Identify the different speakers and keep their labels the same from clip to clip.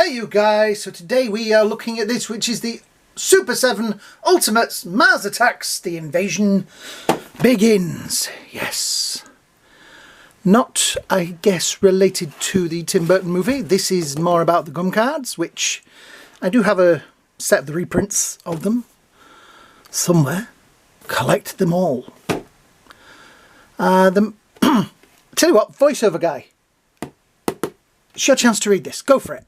Speaker 1: you guys, so today we are looking at this, which is the SUPER7 Ultimate Marsattacks. The invasion begins. Yes. Not, I guess, related to the Tim Burton movie. This is more about the gum cards, which I do have a set of the reprints of them somewhere. Collect them all. Tell you what, voiceover guy, it's your chance to read this. Go for it.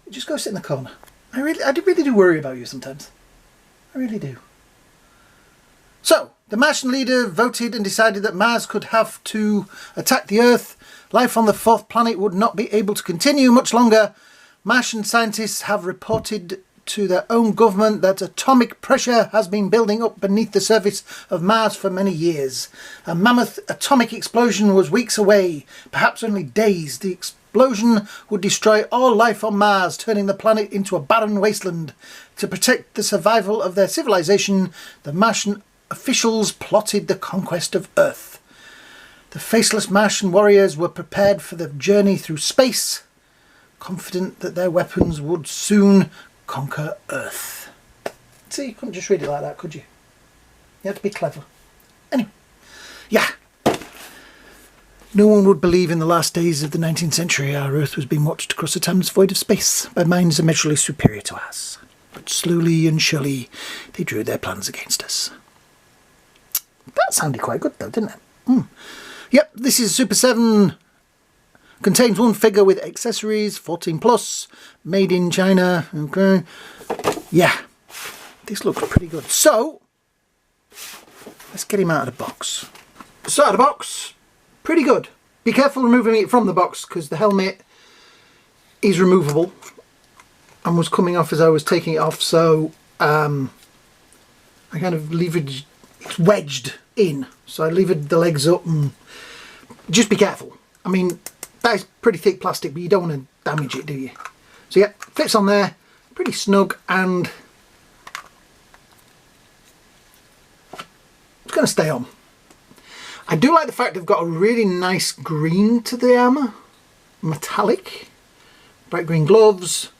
Speaker 1: Just go sit in the corner. I really do worry about you sometimes. I really do. So, the Martian leader voted and decided that Mars could have to attack the Earth. Life on the fourth planet would not be able to continue much longer. Martian scientists have reported to their own government that atomic pressure has been building up beneath the surface of Mars for many years. A mammoth atomic explosion was weeks away, perhaps only days. The explosion would destroy all life on Mars, turning the planet into a barren wasteland. To protect the survival of their civilization, the Martian officials plotted the conquest of Earth. The faceless Martian warriors were prepared for the journey through space, confident that their weapons would soon conquer Earth. See, you couldn't just read it like that, could you? You had to be clever. Anyway, yeah. No one would believe in the last days of the 19th century our Earth was being watched across a timeless void of space by minds immeasurably superior to ours. But slowly and surely they drew their plans against us. That sounded quite good though, didn't it? Yep, this is SUPER7. Contains one figure with accessories, 14 plus, made in China. Okay. Yeah, this looks pretty good. So, let's get him out of the box. So out of the box, pretty good. Be careful removing it from the box because the helmet is removable and was coming off as I was taking it off. So, I kind of leveraged, it's wedged in. So I levered the legs up and just be careful. I mean, that is pretty thick plastic, but you don't want to damage it, do you? So yeah, fits on there, pretty snug, and it's going to stay on. I do like the fact they've got a really nice green to the armour, metallic, bright green gloves,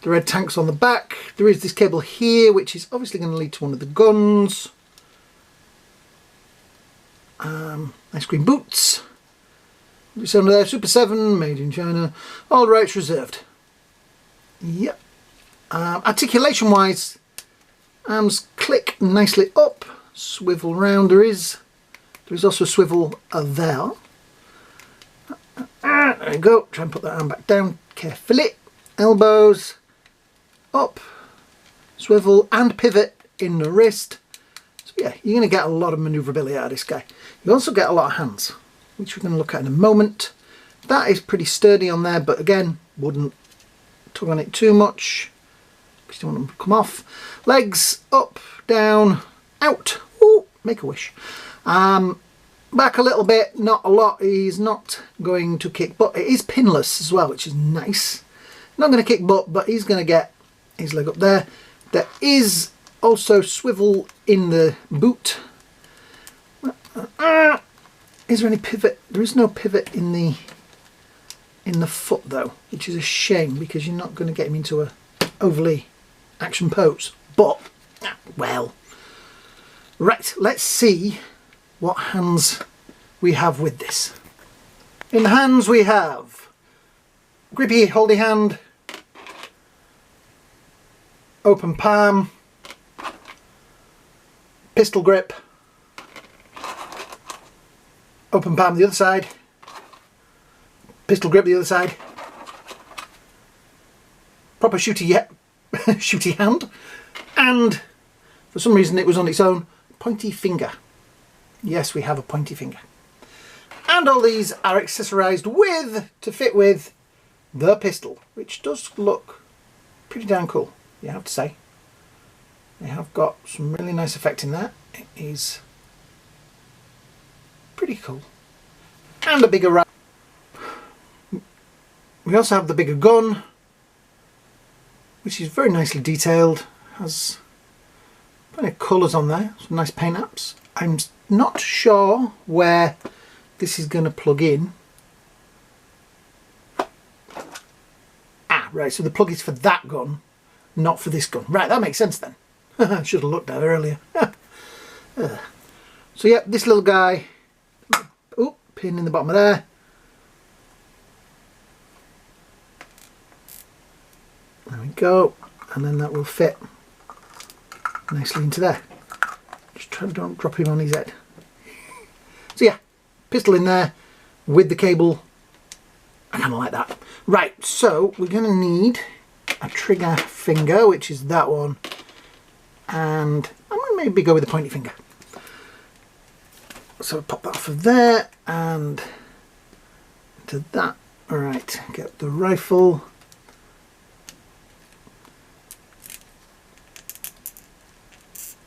Speaker 1: the red tanks on the back. There is this cable here, which is obviously going to lead to one of the guns. Nice green boots. It's under there, SUPER7, made in China, all rights reserved. Yep. Articulation wise, arms click nicely up, swivel round. There is also a swivel there. There we go. Try and put that arm back down carefully. Elbows up, swivel and pivot in the wrist. So yeah, you're going to get a lot of manoeuvrability out of this guy. You also get a lot of hands, which we're going to look at in a moment. That is pretty sturdy on there, but again, wouldn't tug on it too much because you don't want them to come off. Legs up, down, out. Ooh, make a wish. Back a little bit, not a lot. He's not going to kick butt. It is pinless as well, which is nice. Not going to kick butt, but he's going to get his leg up there. There is also swivel in the boot. Is there any pivot? There is no pivot in the foot though, which is a shame because you're not going to get him into a overly action pose. But well, right. Let's see what hands we have with this. In the hands we have grippy, holdy hand, open palm, pistol grip. Open palm the other side, pistol grip the other side, proper shooty hand, and for some reason it was on its own, pointy finger. Yes, we have a pointy finger. And all these are accessorised with, to fit with, the pistol, which does look pretty damn cool, you have to say. They have got some really nice effect in that. It is pretty cool. And a bigger round. We also have the bigger gun, which is very nicely detailed. Has plenty of colours on there, some nice paint apps. I'm not sure where this is going to plug in. Ah, right, so the plug is for that gun, not for this gun. Right, that makes sense then. I should have looked at it earlier. So yeah, this little guy, oh, pin in the bottom of there. There we go, and then that will fit nicely into there. Just try to don't drop him on his head. So yeah, pistol in there with the cable. I kind of like that. Right, so we're going to need a trigger finger, which is that one, and I'm going to maybe go with the pointy finger. So pop that off of there and to that. All right, get the rifle.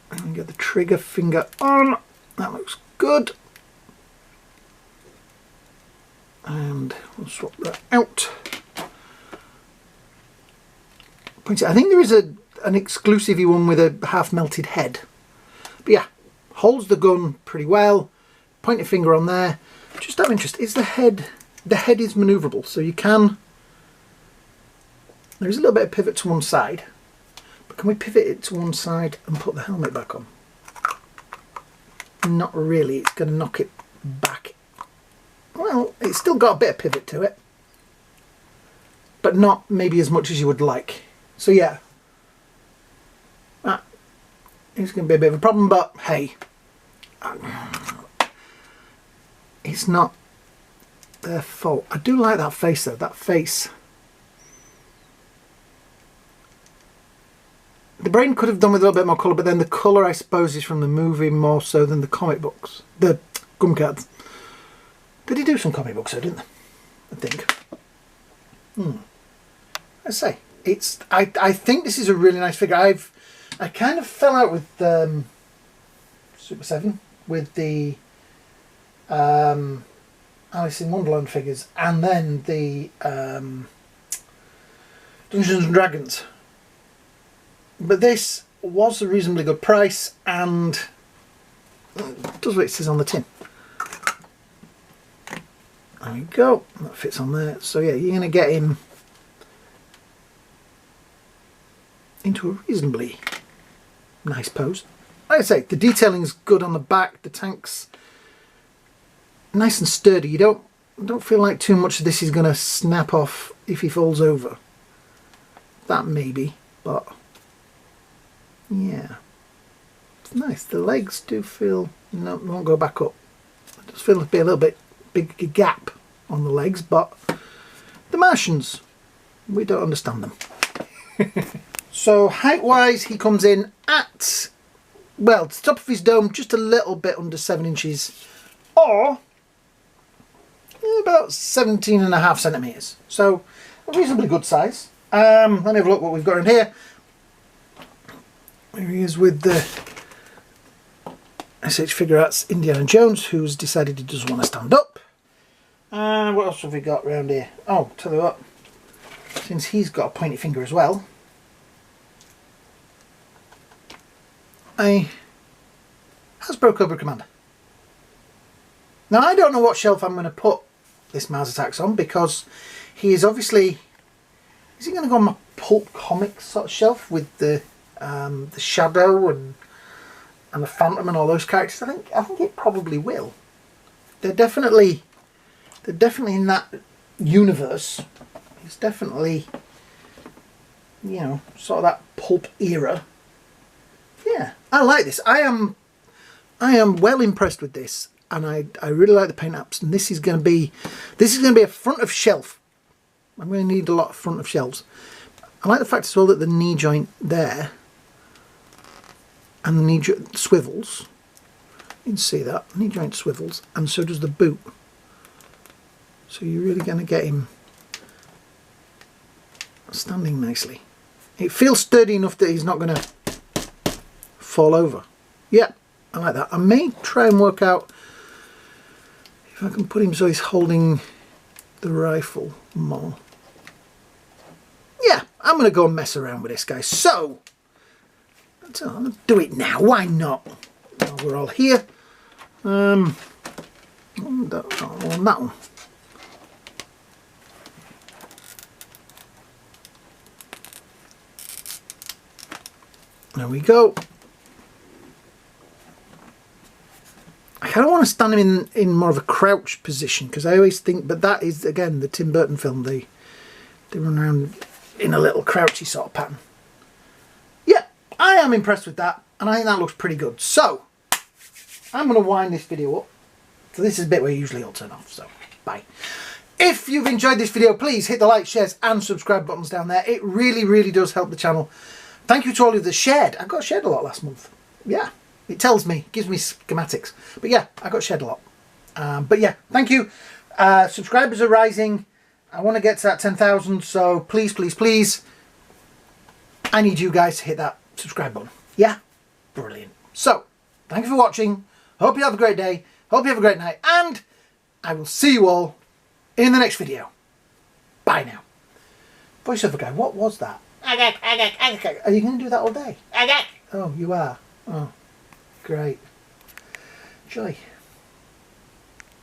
Speaker 1: And get the trigger finger on. That looks good. And we'll swap that out. I think there is an exclusive one with a half melted head. But yeah, holds the gun pretty well. Pointer finger on there. Just out of interest, is the head is maneuverable, so you can. There's a little bit of pivot to one side. Can we pivot it to one side and put the helmet back on? Not really, it's going to knock it back. Well, it's still got a bit of pivot to it, but not maybe as much as you would like. So yeah, that is going to be a bit of a problem, but hey, it's not their fault. I do like that face though, that face. The brain could have done with a little bit more colour, but then the colour, I suppose, is from the movie more so than the comic books. The gum cards. Did he do some comic books though, didn't they? I think. I say, it's. I think this is a really nice figure. I kind of fell out with SUPER7 with the Alice in Wonderland figures, and then the Dungeons and Dragons. But this was a reasonably good price and does what it says on the tin. There we go, that fits on there. So yeah, you're going to get him into a reasonably nice pose. Like I say, the detailing's good on the back, the tank's nice and sturdy. You don't feel like too much of this is going to snap off if he falls over. That maybe, but yeah, it's nice. The legs do feel, no, won't go back up. It does feel to be a little bit big gap on the legs, but the Martians, we don't understand them. So height wise, he comes in at, well, the top of his dome, just a little bit under 7 inches, or about 17.5 centimetres. So a reasonably good size. Let me have a look what we've got in here. Here he is with the SH Figure Arts Indiana Jones, who's decided he doesn't want to stand up. And what else have we got around here? Oh, tell you what, since he's got a pointy finger as well, a Hasbro Cobra Commander. Now I don't know what shelf I'm going to put this Marsattacks on, because he is obviously, is he going to go on my pulp comics sort of shelf with the Shadow and the Phantom and all those characters? I think it probably will. They're definitely in that universe. It's definitely, you know, sort of that pulp era. Yeah, I like this. I am well impressed with this, and I really like the paint apps. And this is going to be a front of shelf. I'm going to need a lot of front of shelves. I like the fact as well that the knee joint there and the knee joint swivels. You can see that knee joint swivels, and so does the boot. So you're really going to get him standing nicely. It feels sturdy enough that he's not going to fall over. Yeah, I like that. I may try and work out if I can put him so he's holding the rifle more. Yeah, I'm going to go and mess around with this, guys. So, I'm going to do it now. Why not? Well, we're all here. On that one. There we go. I kind of want to stand him in more of a crouch position, because I always think, but that is, again, the Tim Burton film. They run around in a little crouchy sort of pattern. Yeah, I am impressed with that, and I think that looks pretty good. So, I'm going to wind this video up. So this is a bit where usually I'll turn off, so bye. If you've enjoyed this video, please hit the like, shares and subscribe buttons down there. It really, really does help the channel. Thank you to all of you that shared. I got shared a lot last month. Yeah, it tells me, gives me schematics. But yeah, I got shared a lot. But yeah, thank you. Subscribers are rising. I want to get to that 10,000, so please, please, please, I need you guys to hit that subscribe button. Yeah? Brilliant. So, thank you for watching. Hope you have a great day. Hope you have a great night. And I will see you all in the next video. Bye now. Voiceover guy, what was that? Are you going to do that all day? Oh, you are? Oh, great. Joy.